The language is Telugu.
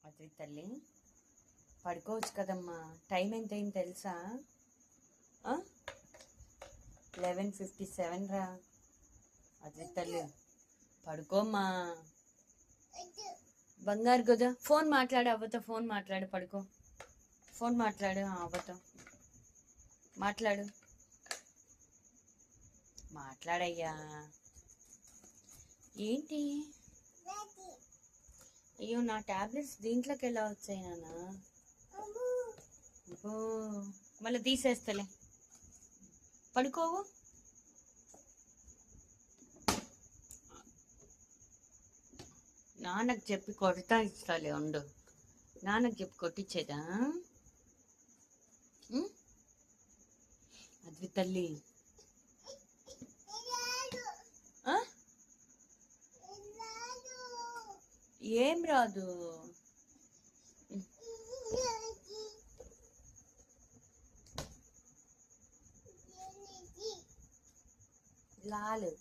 అది తల్లి పడుకోవచ్చు కదమ్మా. టైం ఎంత అయింది తెలుసా? 11:57 రా. అది తల్లి పడుకోమ్మా. బంగారు గదా, ఫోన్ మాట్లాడు అవ్వతో, ఫోన్ మాట్లాడు, పడుకో. ఫోన్ మాట్లాడు అవ్వతో, మాట్లాడు, మాట్లాడయ్యా. ఏంటి? అయ్యో, నా టాబ్లెట్స్ దీంట్లోకి ఎలా వచ్చాయి నాన్న? మళ్ళీ తీసేస్తలే, పడుకోవు. నాన్నకు చెప్పి కొడతా ఇస్తాలే, ఉండు. నాన్నకు చెప్పి కొట్టించేదా? అది తల్లి ఏం రాదు. లాలు